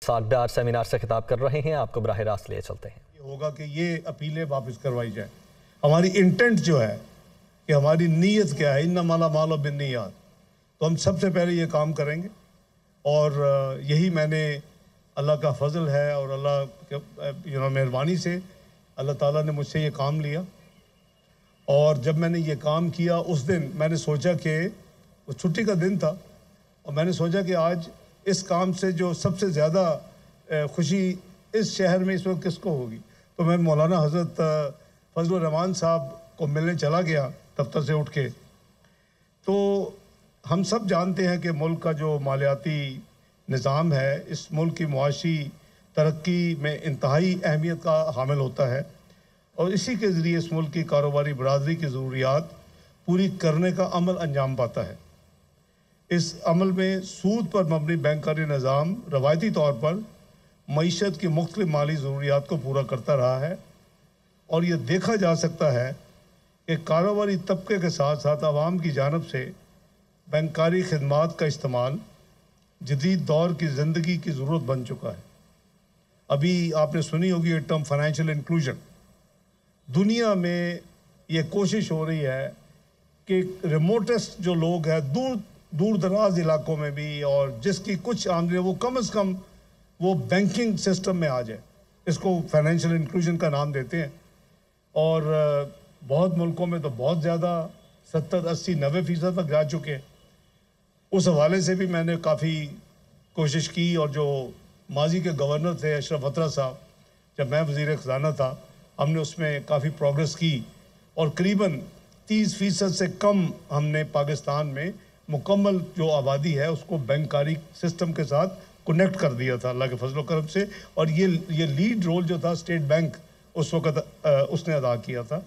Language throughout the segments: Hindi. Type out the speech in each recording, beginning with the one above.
सागडार सेमिनार से खिताब कर रहे हैं, आपको बराह रास्त लिए चलते हैं। ये होगा कि ये अपीलें वापस करवाई जाए। हमारी इंटेंट जो है कि हमारी नीयत क्या है, इन्ना माला मालो बिन्नियात, तो हम सबसे पहले ये काम करेंगे। और यही मैंने अल्लाह का फजल है और अल्लाह के मेहरबानी से अल्लाह ताला ने मुझसे ये काम लिया। और जब मैंने ये काम किया उस दिन मैंने सोचा कि वो छुट्टी का दिन था और मैंने सोचा कि आज इस काम से जो सबसे ज़्यादा खुशी इस शहर में इस वक्त किसको होगी, तो मैं मौलाना हज़रत फजलुर रहमान साहब को मिलने चला गया दफ्तर से उठ के। तो हम सब जानते हैं कि मुल्क का जो मालियाती निज़ाम है इस मुल्क की मुआशी तरक्की में इंतहाई अहमियत का हामिल होता है और इसी के ज़रिए इस मुल्क की कारोबारी बरादरी की ज़रूरियात पूरी करने का अमल अंजाम पाता है। इस अमल में सूद पर मबनी बैंकारी निज़ाम रवायती तौर पर मईशत की मुख्तलिफ माली ज़रूरियात को पूरा करता रहा है और ये देखा जा सकता है कि कारोबारी तबके के साथ साथ आवाम की जानब से बैंकारी खदमात का इस्तेमाल जदीद दौर की ज़िंदगी की ज़रूरत बन चुका है। अभी आपने सुनी होगी ये टर्म फाइनेंशियल इंक्लूजन। दुनिया में ये कोशिश हो रही है कि रिमोटेस्ट जो लोग हैं दूर दराज इलाकों में भी और जिसकी कुछ आमदनी वो कम से कम वो बैंकिंग सिस्टम में आ जाए। इसको फाइनेंशियल इंक्लूजन का नाम देते हैं और बहुत मुल्कों में तो बहुत ज़्यादा 70, 80, 90% तक जा चुके हैं। उस हवाले से भी मैंने काफ़ी कोशिश की और जो माजी के गवर्नर थे अशरफ अतरा साहब, जब मैं वज़ीर ख़ज़ाना था, हमने उसमें काफ़ी प्रोग्रेस की और करीबन 30% से कम हमने पाकिस्तान में मुकम्मल जो आबादी है उसको बैंकारी सिस्टम के साथ कनेक्ट कर दिया था अल्लाह के फजल करम से। और ये लीड रोल जो था स्टेट बैंक उस वक़्त उसने अदा किया था।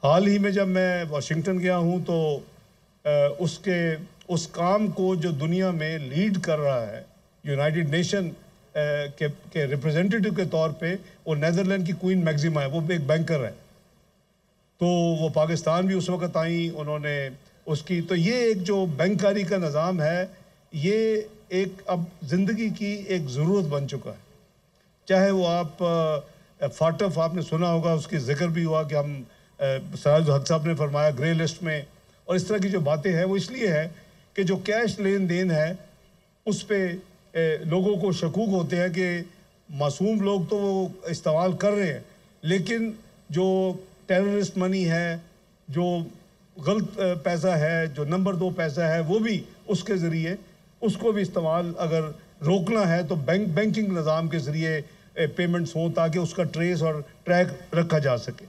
हाल ही में जब मैं वाशिंगटन गया हूँ तो उस काम को जो दुनिया में लीड कर रहा है यूनाइटेड नेशन के रिप्रेजेंटेटिव के तौर पे वो नीदरलैंड की क्वीन मैक्सिमा है, वो एक बैंकर है। तो वो पाकिस्तान भी उस वक़्त आई, उन्होंने उसकी तो ये एक जो बैंकारी का निज़ाम है ये एक अब ज़िंदगी की एक ज़रूरत बन चुका है। चाहे वो आप फाटफ आपने सुना होगा, उसकी ज़िक्र भी हुआ कि हम सराज हक साहब ने फरमाया ग्रे लिस्ट में, और इस तरह की जो बातें हैं वो इसलिए है कि जो कैश लेन देन है उस पर लोगों को शकूक होते हैं कि मासूम लोग तो वो इस्तेमाल कर रहे हैं, लेकिन जो टेररिस्ट मनी है, जो गलत पैसा है, जो नंबर 2 पैसा है, वो भी उसके ज़रिए उसको भी इस्तेमाल अगर रोकना है तो बैंकिंग निज़ाम के ज़रिए पेमेंट्स हों ताकि उसका ट्रेस और ट्रैक रखा जा सके।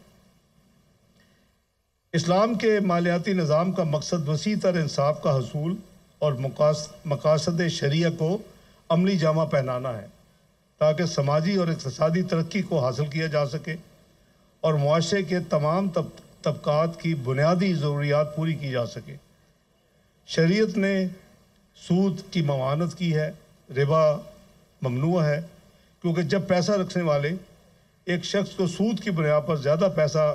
इस्लाम के मालियाती निज़ाम का मकसद वसी तर इंसाफ का हसूल और मकासद शरिया को अमली जामा पहनाना है ताकि समाजी और इक़्तिसादी तरक्की को हासिल किया जा सके और मुआशरे के तमाम तबकात की बुनियादी ज़रूरियात पूरी की जा सके। शरीयत ने सूद की ममानत की है, रिबा ममनुआ है, क्योंकि जब पैसा रखने वाले एक शख्स को सूद की बुनियाद पर ज़्यादा पैसा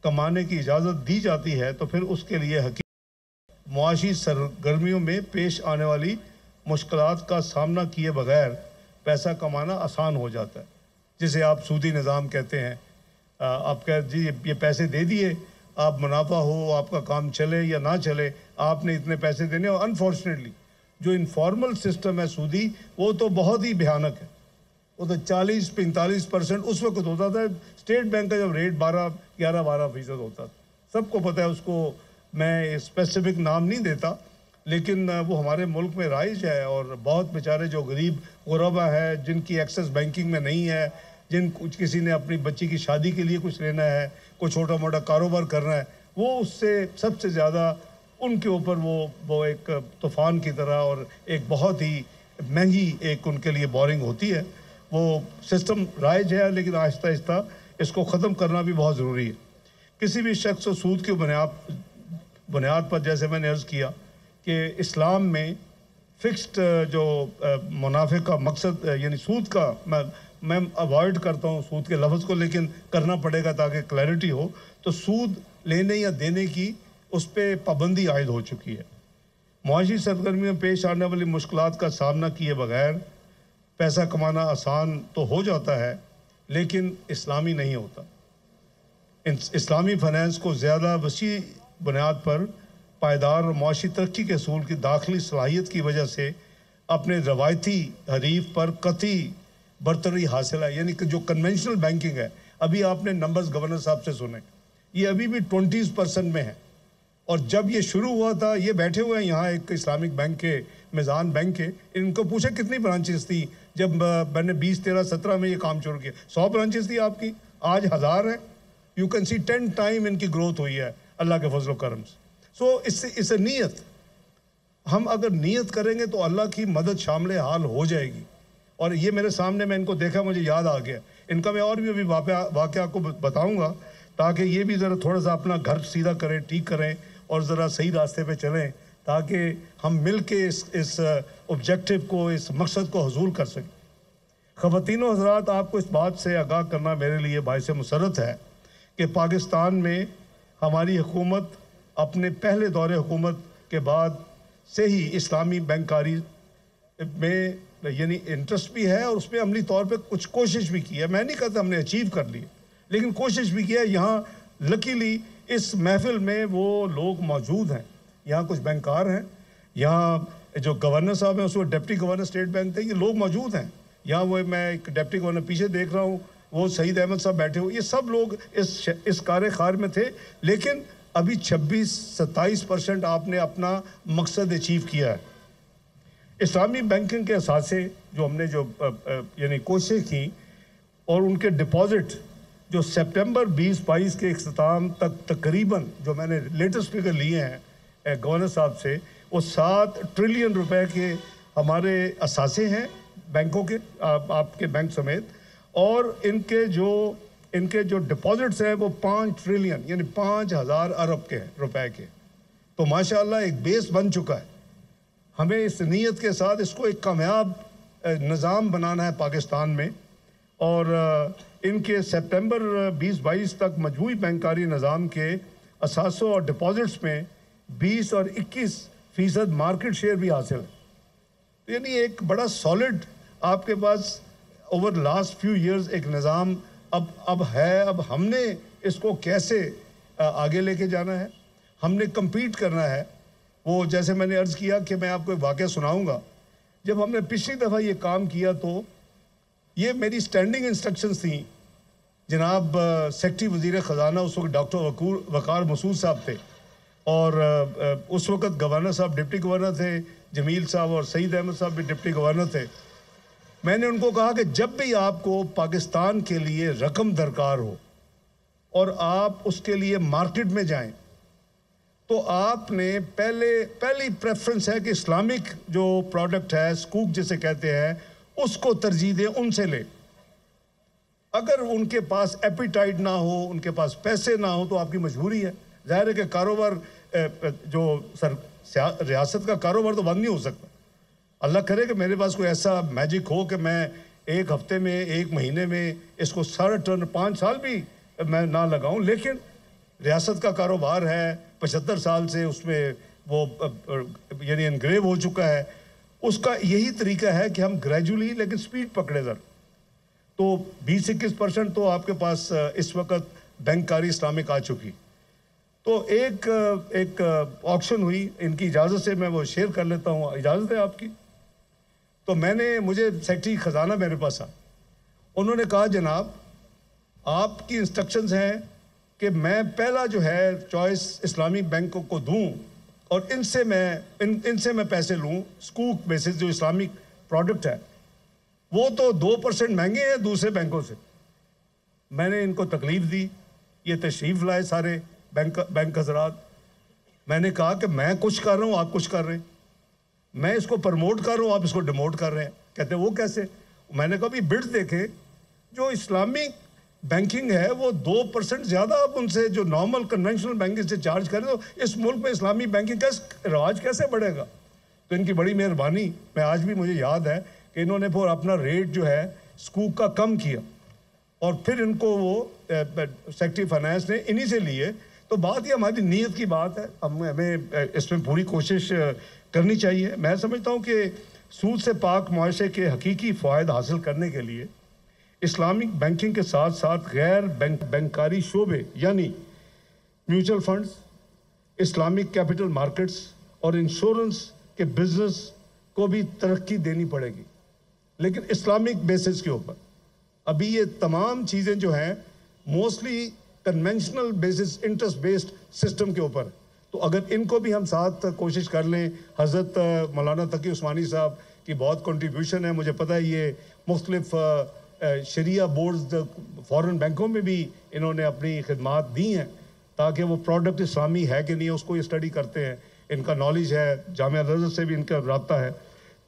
कमाने की इजाज़त दी जाती है तो फिर उसके लिए हकीकत मुआशी सरगर्मियों में पेश आने वाली मुश्किलात का सामना किए बगैर पैसा कमाना आसान हो जाता है, जिसे आप सूदी निज़ाम कहते हैं। आप कह जी ये पैसे दे दिए, आप मुनाफा हो, आपका काम चले या ना चले, आपने इतने पैसे देने। और अनफॉर्चुनेटली जो इनफॉर्मल सिस्टम है सूदी, वो तो बहुत ही भयानक है। वो तो 40-45% उस वक्त होता था। स्टेट बैंक का जब रेट 11-12% होता था, सबको पता है, उसको मैं स्पेसिफिक नाम नहीं देता, लेकिन वो हमारे मुल्क में राइज है। और बहुत बेचारे जो गरीब गुरबा है, जिनकी एक्सेस बैंकिंग में नहीं है, किसी ने अपनी बच्ची की शादी के लिए कुछ लेना है, कोई छोटा मोटा कारोबार करना है, वो उससे सबसे ज़्यादा उनके ऊपर वो एक तूफ़ान की तरह और एक बहुत ही महंगी एक उनके लिए बोरिंग होती है। वो सिस्टम राइज है, लेकिन आहिस्ता आहिस्ता इसको ख़त्म करना भी बहुत ज़रूरी है। किसी भी शख्स को सूद की बुनियाद पर, जैसे मैंने अर्ज़ किया कि इस्लाम में फ़िक्स्ड जो मुनाफे का मकसद यानी सूद का, मैं अवॉइड करता हूँ सूद के लफ्ज़ को, लेकिन करना पड़ेगा ताकि क्लैरिटी हो। तो सूद लेने या देने की उस पर पाबंदी आयद हो चुकी है। मुआशी सरगर्मी में पेश आने वाली मुश्किलात का सामना किए बगैर पैसा कमाना आसान तो हो जाता है, लेकिन इस्लामी नहीं होता। इस्लामी फाइनेंस को ज़्यादा वसी बुनियाद पर पायदार और मुआशी तरक्की के असूल की दाखिली सलाहियत की वजह से अपने रवायती हरीफ पर कतई बरतरी हासिल है। यानी कि जो कन्वेंशनल बैंकिंग है, अभी आपने नंबर्स गवर्नर साहब से सुने, ये अभी भी 20% में है। और जब ये शुरू हुआ था, ये बैठे हुए हैं यहाँ एक इस्लामिक बैंक के, मिज़ान बैंक के, इनको पूछे कितनी ब्रांचेस थी जब मैंने 20, 13, 17 में ये काम शुरू किया। 100 ब्रांचेस थी आपकी, आज 1000 है। यू कैन सी 10 टाइम इनकी ग्रोथ हुई है अल्लाह के फजल करम से। सो इससे नीयत, हम अगर नीयत करेंगे तो अल्लाह की मदद शामिल हाल हो जाएगी। और ये मेरे सामने, मैं इनको देखा, मुझे याद आ गया इनका। मैं और भी अभी वाक़या आपको बताऊँगा, ताकि ये भी ज़रा थोड़ा सा अपना घर सीधा करें, ठीक करें और ज़रा सही रास्ते पे चलें, ताकि हम मिल के इस ऑब्जेक्टिव को, इस मकसद को हसूल कर सकें। ख़वातीन व हज़रात, आपको इस बात से आगाह करना मेरे लिए बाइस मुसर्रत है कि पाकिस्तान में हमारी हुकूमत अपने पहले दौरे हुकूमत के बाद से ही इस्लामी बैंकारी में यानी इंटरेस्ट भी है और उसमें अमली तौर पे कुछ कोशिश भी की है। मैं नहीं कहता हमने अचीव कर ली, लेकिन कोशिश भी की है। यहाँ लकीली इस महफिल में वो लोग मौजूद हैं, यहाँ कुछ बैंकार हैं, यहाँ जो गवर्नर साहब हैं, उसमें डिप्टी गवर्नर स्टेट बैंक थे, ये लोग मौजूद हैं यहाँ। वो मैं एक डिप्टी गवर्नर पीछे देख रहा हूँ, वो सईद अहमद साहब बैठे हुए, ये सब लोग इस कार्य खार में थे। लेकिन अभी 26-27% आपने अपना मकसद अचीव किया है। इस्लामी बैंकिंग के असासे जो हमने यानी कोशिश की और उनके डिपॉजिट जो सितंबर 2022 के इख्तिताम तक तकरीबन, जो मैंने लेटेस्ट फिगर लिए हैं गवर्नर साहब से, वो 7 ट्रिलियन रुपए के हमारे असासे हैं बैंकों के, आपके बैंक समेत। और इनके जो डिपॉजिट्स हैं वो 5 ट्रिलियन यानी 5000 अरब के रुपए के। तो माशाल्लाह एक बेस बन चुका है। हमें इस नीयत के साथ इसको एक कामयाब निज़ाम बनाना है पाकिस्तान में। और इनके सितंबर 2022 तक मजमूई बैंकारी निज़ाम के असासों और डिपॉजिट्स में 20 और 21% मार्केट शेयर भी हासिल है। यानी एक बड़ा सॉलिड आपके पास ओवर लास्ट फ्यू इयर्स एक निज़ाम अब है। अब हमने इसको कैसे आगे लेके जाना है, हमने compete करना है। वो जैसे मैंने अर्ज़ किया कि मैं आपको एक वाक़या सुनाऊंगा। जब हमने पिछली दफ़ा ये काम किया तो ये मेरी स्टैंडिंग इंस्ट्रक्शंस थी। जनाब सेक्रेटरी वज़ीर ख़जाना उस वक्त डॉक्टर वक़ार मसूद साहब थे, और उस वक्त गवर्नर साहब डिप्टी गवर्नर थे, जमील साहब, और सईद अहमद साहब भी डिप्टी गवर्नर थे। मैंने उनको कहा कि जब भी आपको पाकिस्तान के लिए रकम दरकार हो और आप उसके लिए मार्केट में जाएं, तो आपने पहली प्रेफरेंस है कि इस्लामिक जो प्रोडक्ट है, स्कूक जिसे कहते हैं, उसको तरजीह दें, उनसे ले। अगर उनके पास एपिटाइट ना हो, उनके पास पैसे ना हो, तो आपकी मजबूरी है। जाहिर है कि कारोबार जो रियासत का कारोबार तो बंद नहीं हो सकता। अल्लाह करे कि मेरे पास कोई ऐसा मैजिक हो कि मैं एक हफ्ते में, एक महीने में इसको सारा टर्न 5 साल भी मैं ना लगाऊं, लेकिन रियासत का कारोबार है, 75 साल से उसमें वो यानी एनग्रेव हो चुका है। उसका यही तरीका है कि हम ग्रेजुअली लेकिन स्पीड पकड़े सर। तो 20-21% तो आपके पास इस वक्त बैंककारी इस्लामिक आ चुकी। तो एक ऑक्शन हुई, इनकी इजाज़त से मैं वो शेयर कर लेता हूँ, इजाज़त है आपकी? तो मुझे सेक्रेटरी ख़जाना मेरे पास आ, उन्होंने कहा जनाब आपकी इंस्ट्रक्शंस हैं कि मैं पहला जो है चॉइस इस्लामी बैंकों को दूं और इनसे मैं पैसे लूं स्कूक बेसिस, जो इस्लामिक प्रोडक्ट है वो तो 2% महंगे हैं दूसरे बैंकों से। मैंने इनको तकलीफ दी, ये तशरीफ़ लाए सारे बैंक हज़रात। मैंने कहा कि मैं कुछ कर रहा हूँ, आप कुछ कर रहे हैं, मैं इसको प्रमोट कर रहा हूँ, आप इसको डिमोट कर रहे हैं। कहते वो कैसे? मैंने कहा भी बिड देखे, जो इस्लामिक बैंकिंग है वो 2% ज़्यादा आप उनसे जो नॉर्मल कन्वेंशनल बैंकिंग से चार्ज करें, तो इस मुल्क में इस्लामी बैंकिंग का रवाज कैसे बढ़ेगा? तो इनकी बड़ी मेहरबानी, मैं आज भी मुझे याद है कि इन्होंने फिर अपना रेट जो है स्कूक का कम किया और फिर इनको वो सेक्रेटरी फाइनेंस ने इन्हीं से लिए। तो बात ये हमारी नीयत की बात है, हमें इसमें पूरी कोशिश करनी चाहिए। मैं समझता हूँ कि सूद से पाक मुआशरे के हकीकी फ़ायद हासिल करने के लिए इस्लामिक बैंकिंग के साथ साथ गैर बैंकारी शोबे यानी mutual funds, Islamic capital markets और इंश्योरेंस के बिजनेस को भी तरक्की देनी पड़ेगी, लेकिन इस्लामिक बेसिस के ऊपर। अभी ये तमाम चीज़ें जो हैं mostly conventional basis, interest based system के ऊपर। तो अगर इनको भी हम साथ कोशिश कर लें, हज़रत मौलाना तकी उस्मानी साहब की बहुत कंट्रीब्यूशन है, मुझे पता है ये मुख्तलिफ शरिया बोर्ड्स फॉरेन बैंकों में भी इन्होंने अपनी खिदमात दी हैं ताकि वो प्रोडक्ट इस्लामी है कि नहीं उसको ये स्टडी करते हैं, इनका नॉलेज है, जामिया अज़हर से भी इनका रब्ता है।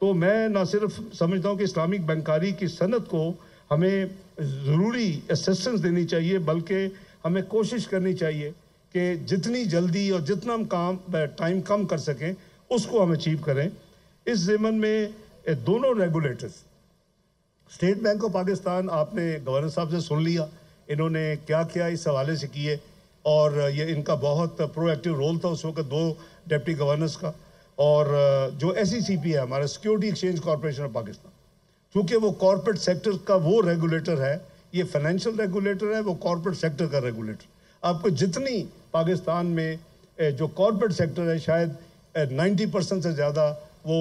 तो मैं ना सिर्फ समझता हूँ कि इस्लामिक बैंकारी की सनत को हमें ज़रूरी असिस्टेंस देनी चाहिए, बल्कि हमें कोशिश करनी चाहिए कि जितनी जल्दी और जितना हम टाइम कम कर सकें उसको हम अचीव करें। इस ज़मन में दोनों regulators, state bank of Pakistan, आपने गवर्नर साहब से सुन लिया इन्होंने क्या क्या इस हवाले से किए, और ये इनका बहुत प्रोएक्टिव रोल था उस वक्त 2 डिप्टी गवर्नर्स का। और जो SECP है हमारा security exchange corporation of Pakistan, क्योंकि वो कॉरपोरेट सेक्टर का वो रेगुलेटर है, ये फाइनेंशियल रेगुलेटर है, वो कॉरपोरेट सेक्टर का रेगुलेटर। आपको जितनी पाकिस्तान में जो कॉरपोरेट सेक्टर है शायद 90% से ज़्यादा वो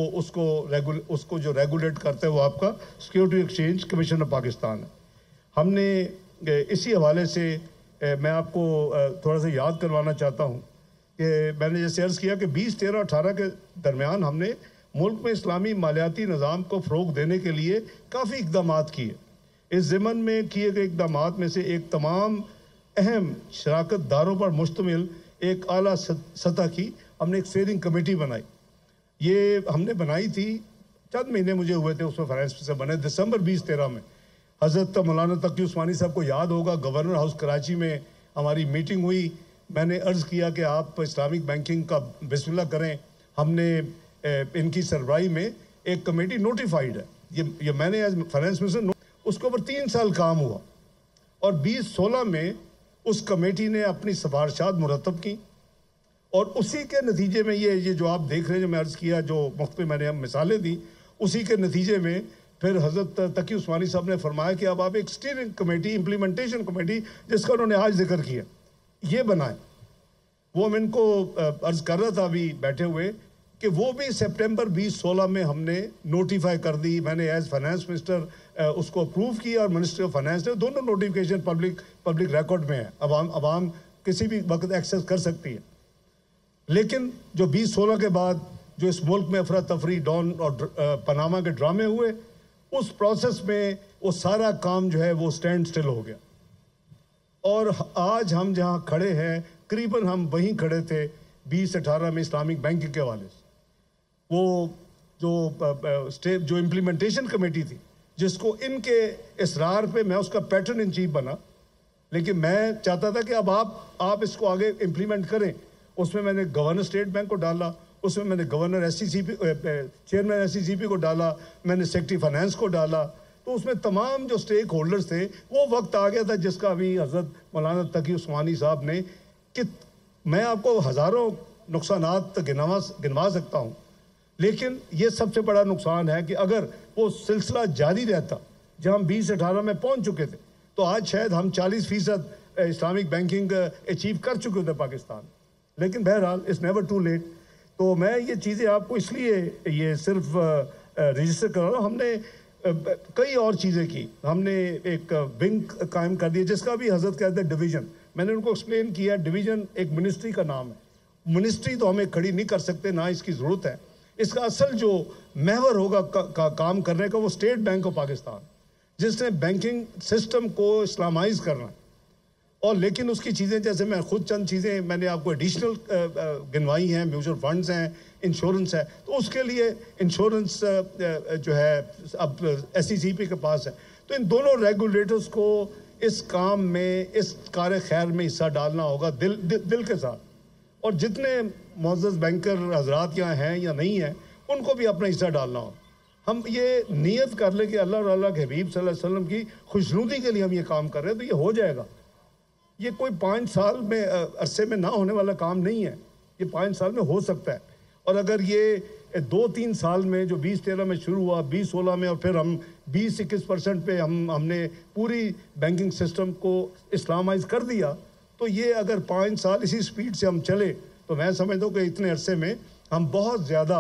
उसको जो रेगुलेट करते हैं वो आपका security exchange commission of Pakistan है। हमने इसी हवाले से मैं आपको थोड़ा सा याद करवाना चाहता हूँ कि मैंने जैसे अर्ज़ किया कि 20, 13 और 18 के दरमियान हमने मुल्क में इस्लामी मालियाती निज़ाम को फ़रोग़ देने के लिए काफ़ी इक़दाम किए। इस ज़मन में किए गए इक़दाम में से एक तमाम अहम शराकत दारों पर मुश्तमिल एक आला सतह की हमने एक स्टीयरिंग कमेटी बनाई। ये हमने बनाई थी, चंद महीने मुझे हुए थे उसमें फाइनेंस मिनिस्टर बने, दिसंबर 2013 में। हज़रत मौलाना तकी उस्मानी साहब को याद होगा, गवर्नर हाउस कराची में हमारी मीटिंग हुई, मैंने अर्ज़ किया कि आप इस्लामिक बैंकिंग का बिस्मिल्लाह करें। हमने इनकी सरबराही में एक कमेटी नोटिफाइड है, ये मैंने एज फाइनेंस मिनिस्टर उसके ऊपर 3 साल काम हुआ, और 2016 में उस कमेटी ने अपनी सिफारिशात मुरतब की, और उसी के नतीजे में ये जो आप देख रहे हैं, जो मैं अर्ज़ किया, जो मुख्तलिफ मैंने हम मिसालें दी, उसी के नतीजे में फिर हज़रत तकी उस्मानी साहब ने फरमाया कि अब आप एक स्टीयरिंग कमेटी, इम्प्लीमेंटेशन कमेटी, जिसका उन्होंने आज जिक्र किया, ये बनाए। वो हम इनको अर्ज़ कर रहा था अभी बैठे हुए कि वो भी सितंबर 2016 में हमने नोटिफाई कर दी। मैंने एज फाइनेंस मिनिस्टर उसको अप्रूव किया, और मिनिस्ट्री ऑफ फाइनेंस ने, दोनों नोटिफिकेशन पब्लिक रिकॉर्ड में है, अवाम किसी भी वक्त एक्सेस कर सकती है। लेकिन जो 2016 के बाद जो इस मुल्क में अफरा तफरी, डॉन और पनामा के ड्रामे हुए, उस प्रोसेस में वो सारा काम जो है वो स्टैंड स्टिल हो गया। और आज हम जहाँ खड़े हैं, करीबन हम वहीं खड़े थे 2018 में इस्लामिक बैंकिंग के हवाले से। वो जो इम्प्लीमेंटेशन कमेटी थी, जिसको इनके इसरार पे मैं उसका पैटर्न इन चीफ बना, लेकिन मैं चाहता था कि अब आप इसको आगे इम्प्लीमेंट करें। उसमें मैंने गवर्नर स्टेट बैंक को डाला, उसमें मैंने गवर्नर SECP, चेयरमैन SECP को डाला, मैंने सेक्रेटरी फाइनेंस को डाला। तो उसमें तमाम जो स्टेक होल्डर्स थे, वो वक्त आ गया था जिसका अभी हज़रत मौलाना तकी उस्मानी साहब ने, कि मैं आपको हज़ारों नुकसानात गिनवा सकता हूँ, लेकिन ये सबसे बड़ा नुकसान है कि अगर वो सिलसिला जारी रहता, जहाँ हम 2018 में पहुँच चुके थे, तो आज शायद हम 40% इस्लामिक बैंकिंग अचीव कर चुके थे पाकिस्तान। लेकिन बहरहाल इट्स नेवर टू लेट। तो मैं ये चीज़ें आपको इसलिए ये सिर्फ रजिस्टर कर रहा हूँ। हमने कई और चीज़ें की, हमने एक विंग कायम कर दिया, जिसका भी हजरत कहते हैं डिवीज़न। मैंने उनको एक्सप्लेन किया, डिवीज़न एक मिनिस्ट्री का नाम है, मिनिस्ट्री तो हमें खड़ी नहीं कर सकते, ना इसकी ज़रूरत है। इसका असल जो महवर होगा काम करने का, वो स्टेट बैंक ऑफ पाकिस्तान, जिसने बैंकिंग सिस्टम को इस्लामाइज करना है। और लेकिन उसकी चीज़ें, जैसे मैं खुद चंद चीज़ें मैंने आपको एडिशनल गिनवाई हैं, म्यूचुअल फंड्स हैं, इंश्योरेंस है, तो उसके लिए इंश्योरेंस जो है अब SECP के पास है। तो इन दोनों रेगुलेटर्स को इस काम में, इस कार खैर में हिस्सा डालना होगा दिल के साथ। और जितने मुअज़्ज़ज़ बैंकर हजरात यहाँ हैं या नहीं हैं, उनको भी अपना हिस्सा डालना होगा। हम ये नियत कर लें कि अल्लाह और अल्लाह के हबीब सल्लल्लाहु अलैहि वसल्लम की खुशनुदी के लिए हम ये काम कर रहे हैं, तो ये हो जाएगा। ये कोई 5 साल में अरसे में ना होने वाला काम नहीं है, ये 5 साल में हो सकता है। और अगर ये 2-3 साल में जो 2013 में शुरू हुआ, 2016 में, और फिर हम 20-21% पे हमने पूरी बैंकिंग सिस्टम को इस्लामाइज कर दिया। तो ये अगर 5 साल इसी स्पीड से हम चले तो मैं समझता हूँ कि इतने अरसे में हम बहुत ज़्यादा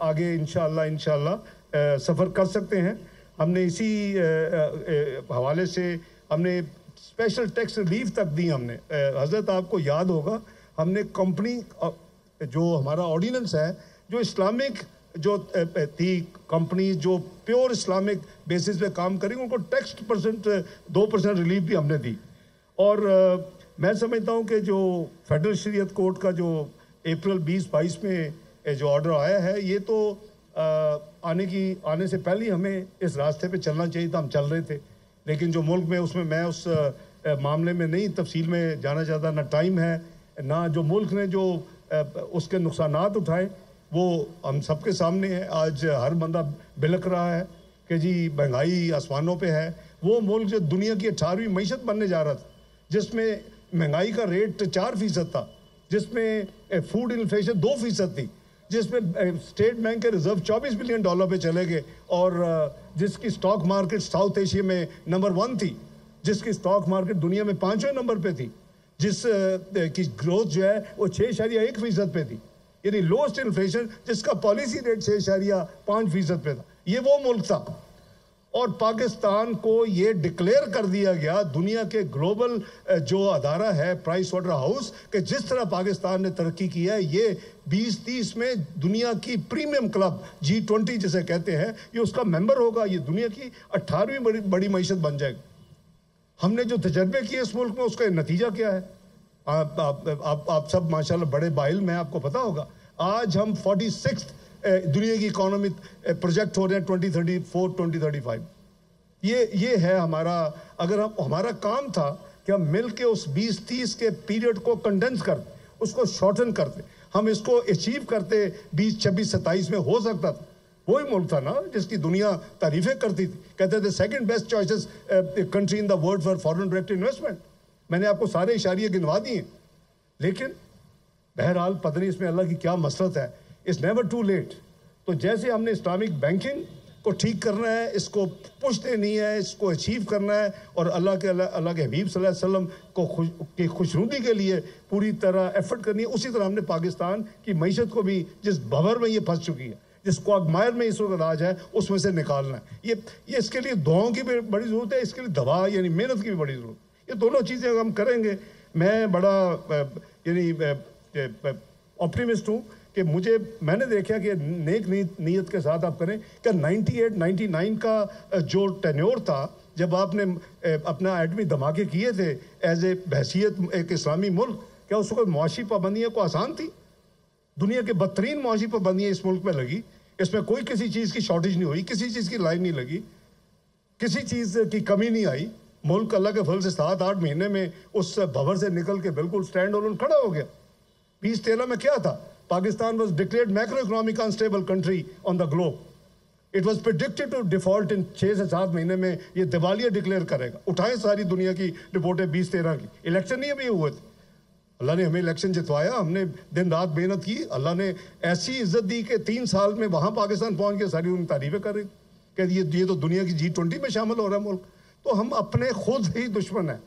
आगे इंशाअल्लाह सफ़र कर सकते हैं। हमने इसी हवाले से हमने स्पेशल टैक्स रिलीफ तक दी। हमने हज़रत आपको याद होगा, हमने कंपनी जो हमारा ऑर्डिनेंस है, जो इस्लामिक जो थी कंपनी जो प्योर इस्लामिक बेसिस पे काम करेंगे, उनको टैक्स 2% रिलीफ भी हमने दी। और मैं समझता हूँ कि जो फेडरल शरीयत कोर्ट का जो अप्रैल 2022 में जो ऑर्डर आया है, ये तो आने से पहले ही हमें इस रास्ते पे चलना चाहिए था। हम चल रहे थे, लेकिन जो मुल्क में उसमें मैं उस मामले में नहीं तफसील में जाना चाहता, ना टाइम है, ना जो मुल्क ने जो उसके नुकसानात उठाए वो हम सबके सामने है। आज हर बंदा बिलक रहा है कि जी महंगाई आसमानों पे है। वो मुल्क जो दुनिया की 18वीं मईशत बनने जा रहा था, जिसमें महंगाई का रेट 4% था, जिसमें फूड इन्फ्लेशन 2% थी, जिसमें स्टेट बैंक के रिजर्व $24 बिलियन पे चले गए, और जिसकी स्टॉक मार्केट साउथ एशिया में नंबर 1 थी, जिसकी स्टॉक मार्केट दुनिया में 5वें नंबर पे थी, जिस की ग्रोथ जो है वो 6.1% पे थी, यानी लोएस्ट इन्फ्लेशन, जिसका पॉलिसी रेट 6.5% पे था। ये वो मुल्क था। और पाकिस्तान को ये डिक्लेयर कर दिया गया दुनिया के ग्लोबल जो अदारा है प्राइस वाटर हाउस, कि जिस तरह पाकिस्तान ने तरक्की की है, ये 2030 में दुनिया की प्रीमियम क्लब G20 जिसे कहते हैं, ये उसका मेंबर होगा। ये दुनिया की 18वीं बड़ी मईशत बन जाएगी। हमने जो तजर्बे किए इस मुल्क में, उसका नतीजा क्या है? आप सब माशाल्लाह बड़े बाइल में, आपको पता होगा आज हम 46 दुनिया की इकोनॉमी प्रोजेक्ट हो रहे हैं 2034-2035। ये है हमारा, अगर हमारा काम था कि हम मिल के उस 20-30 के पीरियड को कंडेंस करते, उसको शॉर्टन करते, हम इसको अचीव करते 2026-27 में हो सकता था। वही मुल्क था ना जिसकी दुनिया तारीफें करती थी, कहते थे second best choices country in the world for foreign direct investment. मैंने आपको सारे इशारे गिनवा दिए। लेकिन बहरहाल पता नहीं इसमें अल्लाह की क्या मसरत है। It's never too late. तो जैसे हमने इस्लामिक बैंकिंग को ठीक करना है, इसको पुश देनी है, इसको अचीव करना है, और अल्लाह के हबीब सल्लल्लाहु अलैहि वसल्लम को खुशनुदी के लिए पूरी तरह एफर्ट करनी है, उसी तरह हमने पाकिस्तान की मईशत को भी जिस भंवर में ये फंस चुकी है, जिस क्वागमायर में इस वक्त आज है, उसमें से निकालना है। ये इसके लिए दुआओं की भी बड़ी ज़रूरत है, इसके लिए दवा यानी मेहनत की भी बड़ी ज़रूरत है। ये दोनों चीज़ें हम करेंगे। मैं बड़ा यानी ऑप्टिमिस्ट हूँ कि मैंने देखा कि नेक नीयत के साथ आप करें। क्या 98-99 का जो टेन्योर था, जब आपने अपना एटमी धमाके किए थे एज ए बहसीत एक इस्लामी मुल्क, क्या उसको कोई मुआशी पाबंदियाँ को आसान थी? दुनिया के बदतरीन मुआशी पाबंदियाँ इस मुल्क में लगी। इसमें कोई किसी चीज़ की शॉर्टेज नहीं हुई, किसी चीज़ की लाइन नहीं लगी, किसी चीज़ की कमी नहीं आई। मुल्क अल्लाह के फल से 7-8 महीने में उस भंवर से निकल के बिल्कुल स्टैंड ऑन खड़ा हो गया। 2013 में क्या था? Pakistan was declared macroeconomic unstable country on the globe. It was predicted to default in 6 से 7 महीने में ये दिवालिया डिक्लेयर करेगा। उठाएं सारी दुनिया की रिपोर्टें 2013 की। इलेक्शन नहीं अभी हुए थे, अल्लाह ने हमें इलेक्शन जितवाया, हमने दिन रात मेहनत की, अल्लाह ने ऐसी इज्जत दी कि 3 साल में वहाँ पाकिस्तान पहुँच के सारी उनकी तारीफें कर रही कि ये तो दुनिया की G20 में शामिल हो रहा है मुल्क। तो हम अपने खुद ही दुश्मन हैं।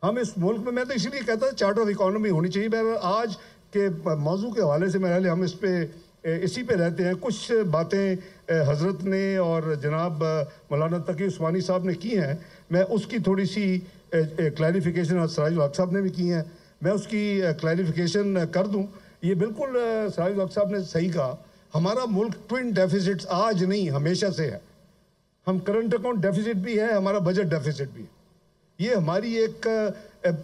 हम इस मुल्क में, मैं तो इसलिए कहता था चार्टर ऑफ इकोनॉमी होनी चाहिए। बहरहाल आज के मौजू के हवाले से मेरे हम इसी पे रहते हैं। कुछ बातें हज़रत ने और जनाब मौलाना तकी उस्मानी साहब ने की हैं, मैं उसकी थोड़ी सी क्लैरिफिकेशन सराजुल हक साहब ने भी की हैं, मैं उसकी क्लैरिफिकेशन कर दूं। ये बिल्कुल सराजुल हक साहब ने सही कहा, हमारा मुल्क ट्विन डेफिसिट्स आज नहीं हमेशा से है। हम करंट अकाउंट डेफिसिट भी है, हमारा बजट डेफिसिट भी है। ये हमारी एक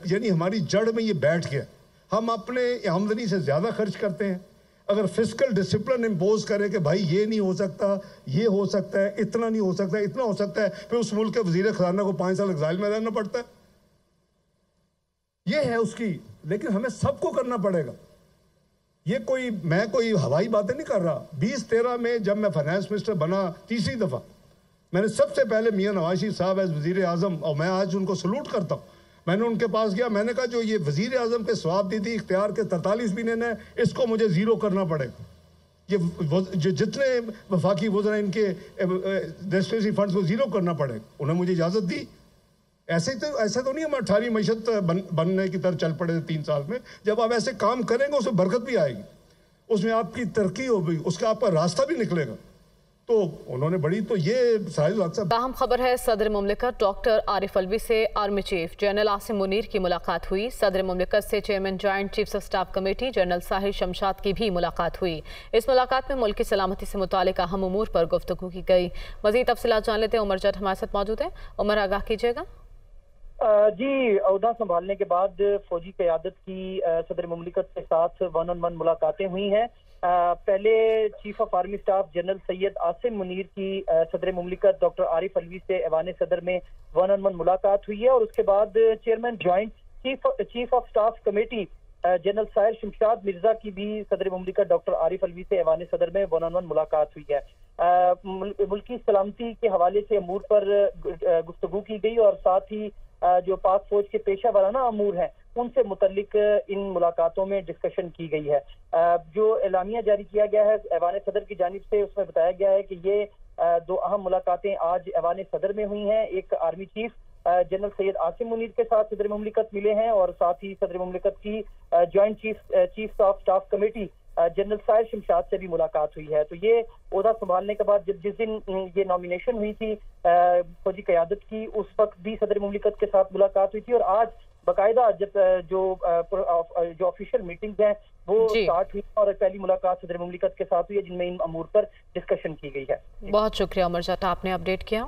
यानी हमारी जड़ में ये बैठ गया। हम अपने आमदनी से ज़्यादा खर्च करते हैं। अगर फिस्कल डिसिप्लिन इम्पोज करें कि भाई ये नहीं हो सकता, ये हो सकता है, इतना नहीं हो सकता, इतना हो सकता है, फिर उस मुल्क के वजीर खजाना को 5 साल एक्साइल में रहना पड़ता है। ये है उसकी, लेकिन हमें सबको करना पड़ेगा। ये मैं कोई हवाई बातें नहीं कर रहा। 2013 में जब मैं फाइनेंस मिनिस्टर बना 3री दफ़ा, मैंने सबसे पहले मियाँ नवाज शरीफ साहब एज वजीर आज़म, और मैं आज उनको सलूट करता हूँ, मैंने उनके पास गया, मैंने कहा जो ये वजीर आज़म के स्वाब दी थी इख्तियार के 43 महीने ने, इसको मुझे 0 करना पड़ेगा। ये जो जितने वफाकी वज़रा इनके रेस्टोरेटरी फंड्स को ज़ीरो करना पड़े, उन्होंने मुझे इजाज़त दी। ऐसे तो नहीं हम 18वीं मईशत बनने की तरफ चल पड़े 3 साल में। जब आप ऐसे काम करेंगे उसमें बरकत भी आएगी, उसमें आपकी तरक्की होगी, उसका आपका रास्ता भी निकलेगा। तो उन्होंने बड़ी तो ये अहम खबर है, सदर मुमलिकत डॉक्टर आरिफ अलवी से army chief general Asim Munir की मुलाकात हुई। सदर मुमलिकत से chairman joint chiefs of staff committee general Sahir Shamshad की भी मुलाकात हुई। इस मुलाकात में मुल्क की सलामती से मुतालिक अहम उमूर पर गुफ्तगू की गई। मज़ीद तफसीलात जान लेते हैं, उमर जट हमारे साथ मौजूद है। उमर, आगाह कीजिएगा। जी, ओहदा संभालने के बाद फौजी क़यादत की सदर मुमलिकत के साथ 1-on-1 मुलाकातें हुई हैं। पहले chief of army staff general Syed Asim Munir की सदर मुमलिकत डॉक्टर आरिफ अलवी से ऐवान सदर में 1-on-1 मुलाकात हुई है और उसके बाद chairman joint chief of staff committee general Sahir Shamshad Mirza की भी सदर मुमलिकत डॉक्टर आरिफ अलवी से ऐवान सदर में 1-on-1 मुलाकात हुई है। मुल्क की सलामती के हवाले से अमूर पर गुफ्तगू की गई और साथ ही जो पाक फौज के पेशा वाराना अमूर हैं उनसे मुतल्लिक इन मुलाकातों में डिस्कशन की गई है। जो एलामिया जारी किया गया है ऐवान सदर की जानिब से, उसमें बताया गया है कि ये 2 अहम मुलाकातें आज ऐवान सदर में हुई हैं। एक army chief general Syed Asim Munir के साथ सदर मुमलिकत मिले हैं और साथ ही सदर मुमलिकत की joint chief of staff committee general Sahir Shamshad से भी मुलाकात हुई है। तो ये ओहदा संभालने के बाद जिस दिन ये नॉमिनेशन हुई थी फौजी क़यादत की, उस वक्त भी सदर मुमलिकत के साथ मुलाकात हुई थी और आज बाकायदा जब जो ऑफिशियल मीटिंग्स हैं वो स्टार्ट हुई और पहली मुलाकात सदर मुमलिकत के साथ हुई है जिनमें इन अमूर पर डिस्कशन की गई है। बहुत शुक्रिया उमर जट, आपने अपडेट किया।